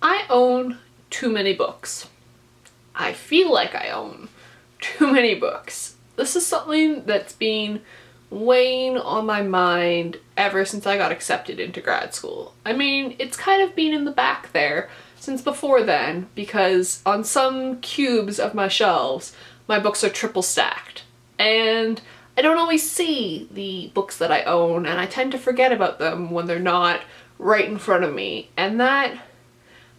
I own too many books. I feel like I own too many books. This is something that's been weighing on my mind ever since I got accepted into grad school. I mean, it's kind of been in the back there since before then, because on some cubes of my shelves, my books are triple stacked. And I don't always see the books that I own, and I tend to forget about them when they're not right in front of me. And that,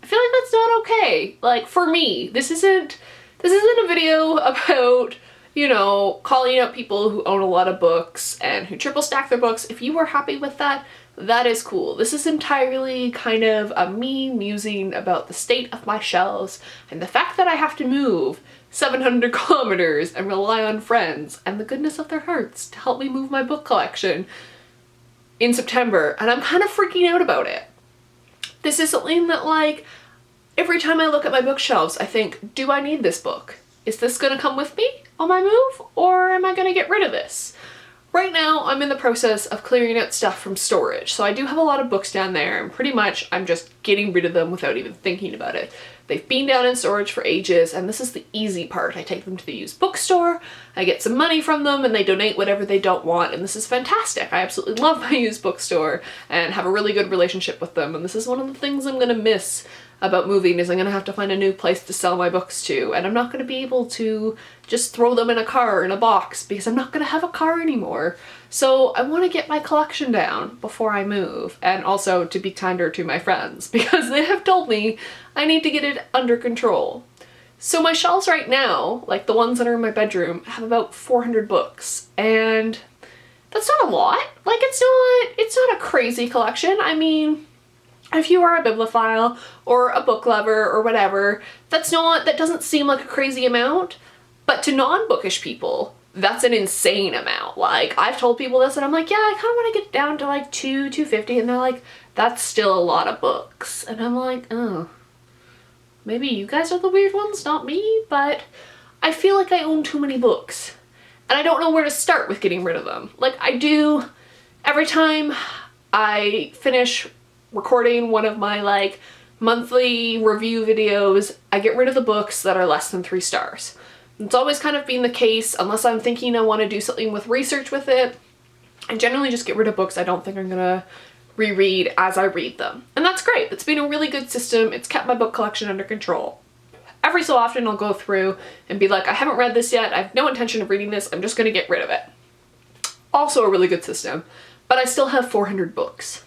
I feel like that's not okay. Like, for me, this isn't a video about, you know, calling out people who own a lot of books and who triple stack their books. If you are happy with that, that is cool. This is entirely kind of a me musing about the state of my shelves and the fact that I have to move 700 kilometers and rely on friends and the goodness of their hearts to help me move my book collection in September, and I'm kind of freaking out about it. This is something that, like, every time I look at my bookshelves, I think, do I need this book? Is this gonna come with me on my move, or am I gonna get rid of this? Right now, I'm in the process of clearing out stuff from storage, so I do have a lot of books down there, and pretty much I'm just getting rid of them without even thinking about it. They've been down in storage for ages, and this is the easy part. I take them to the used bookstore, I get some money from them, and they donate whatever they don't want, and this is fantastic. I absolutely love my used bookstore and have a really good relationship with them, and this is one of the things I'm gonna miss about moving, is I'm gonna have to find a new place to sell my books to, and I'm not gonna be able to just throw them in a car, in a box, because I'm not gonna have a car anymore. So I want to get my collection down before I move, and also to be kinder to my friends, because they have told me I need to get it under control. So my shelves right now, like the ones that are in my bedroom, have about 400 books, and that's not a lot. Like, it's not a crazy collection. I mean, if you are a bibliophile or a book lover or whatever, that doesn't seem like a crazy amount, but to non-bookish people, that's an insane amount. Like, I've told people this and I'm like, yeah, I kind of want to get down to like 250, and they're like, that's still a lot of books. And I'm like, oh, maybe you guys are the weird ones, not me, but I feel like I own too many books. And I don't know where to start with getting rid of them. Like, I do, every time I finish recording one of my like monthly review videos, I get rid of the books that are less than 3 stars. It's always kind of been the case, unless I'm thinking I want to do something with research with it. I generally just get rid of books I don't think I'm gonna reread as I read them. And that's great. It's been a really good system. It's kept my book collection under control. Every so often I'll go through and be like, I haven't read this yet, I have no intention of reading this, I'm just gonna get rid of it. Also a really good system, but I still have 400 books.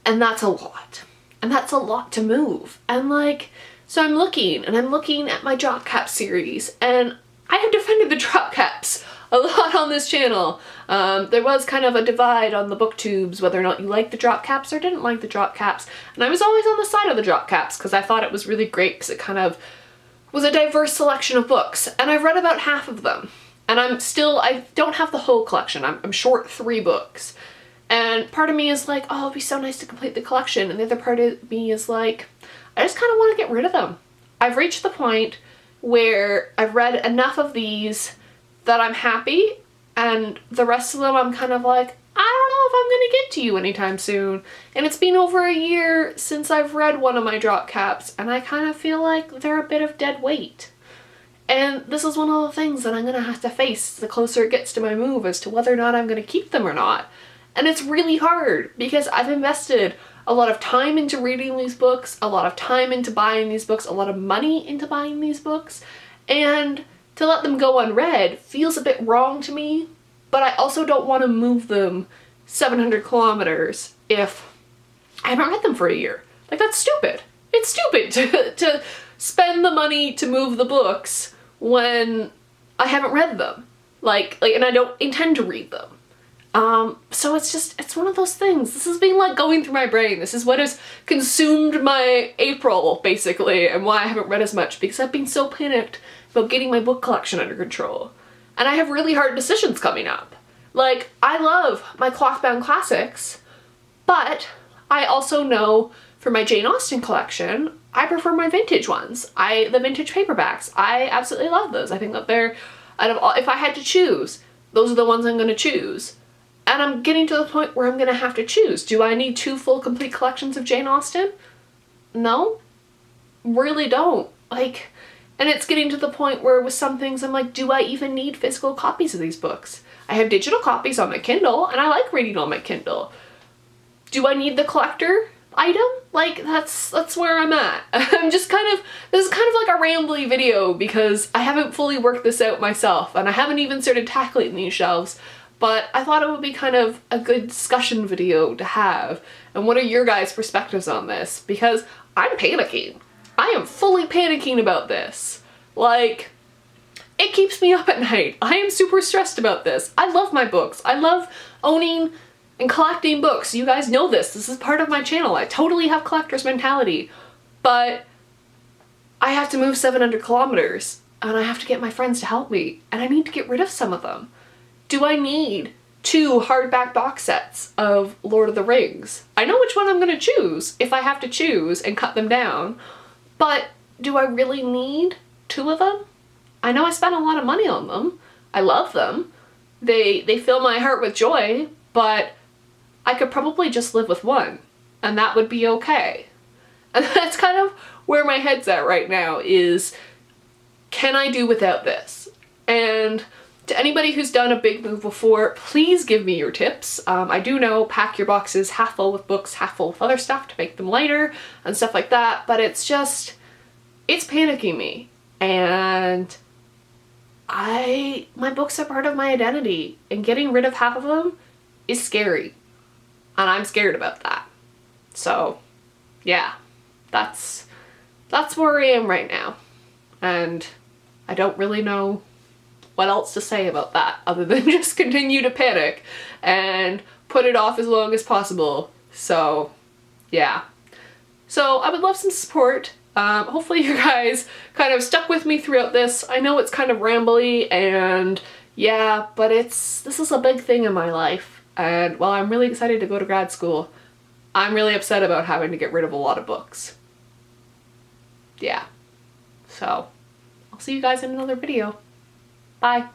And that's a lot. And that's a lot to move. And like, so I'm looking at my drop cap series, and I have defended the drop caps a lot on this channel. There was kind of a divide on the booktubes whether or not you liked the drop caps or didn't like the drop caps, and I was always on the side of the drop caps because I thought it was really great because it kind of was a diverse selection of books, and I've read about half of them. And I don't have the whole collection. I'm short 3 books. And part of me is like, oh, it'd be so nice to complete the collection. And the other part of me is like, I just kind of want to get rid of them. I've reached the point where I've read enough of these that I'm happy, and the rest of them I'm kind of like, I don't know if I'm going to get to you anytime soon. And it's been over a year since I've read one of my drop caps, and I kind of feel like they're a bit of dead weight. And this is one of the things that I'm going to have to face the closer it gets to my move as to whether or not I'm going to keep them or not. And it's really hard because I've invested a lot of time into reading these books, a lot of time into buying these books, a lot of money into buying these books, and to let them go unread feels a bit wrong to me, but I also don't want to move them 700 kilometers if I haven't read them for a year. Like, that's stupid. It's stupid to spend the money to move the books when I haven't read them. Like, and I don't intend to read them. So it's one of those things. This has been like going through my brain. This is what has consumed my April, basically, and why I haven't read as much, because I've been so panicked about getting my book collection under control. And I have really hard decisions coming up. Like, I love my cloth-bound classics, but I also know for my Jane Austen collection, I prefer my vintage ones. The vintage paperbacks. I absolutely love those. I think that they're, out of all, if I had to choose, those are the ones I'm going to choose. And I'm getting to the point where I'm going to have to choose. Do I need 2 full complete collections of Jane Austen? no, really don't. Like, and it's getting to the point where with some things I'm like, do I even need physical copies of these books? I have digital copies on my Kindle and I like reading on my Kindle. Do I need the collector item? Like, that's where I'm at. I'm just this is kind of like a rambly video because I haven't fully worked this out myself and I haven't even started tackling these shelves, but I thought it would be kind of a good discussion video to have. And what are your guys' perspectives on this? Because I'm panicking. I am fully panicking about this. Like, it keeps me up at night. I am super stressed about this. I love my books. I love owning and collecting books. You guys know this. This is part of my channel. I totally have collector's mentality. But I have to move 700 kilometers and I have to get my friends to help me and I need to get rid of some of them. Do I need 2 hardback box sets of Lord of the Rings? I know which one I'm gonna choose if I have to choose and cut them down, but do I really need 2 of them? I know I spent a lot of money on them. I love them. They fill my heart with joy, but I could probably just live with 1 and that would be okay. And that's kind of where my head's at right now is, can I do without this? And to anybody who's done a big move before, please give me your tips. I do know pack your boxes half full with books, half full with other stuff to make them lighter and stuff like that, but it's panicking me. And my books are part of my identity and getting rid of half of them is scary. And I'm scared about that. So yeah, that's where I am right now. And I don't really know what else to say about that other than just continue to panic and put it off as long as possible. So yeah. So I would love some support. Hopefully you guys kind of stuck with me throughout this. I know it's kind of rambly and yeah, but this is a big thing in my life. And while I'm really excited to go to grad school, I'm really upset about having to get rid of a lot of books. Yeah. So I'll see you guys in another video. Bye.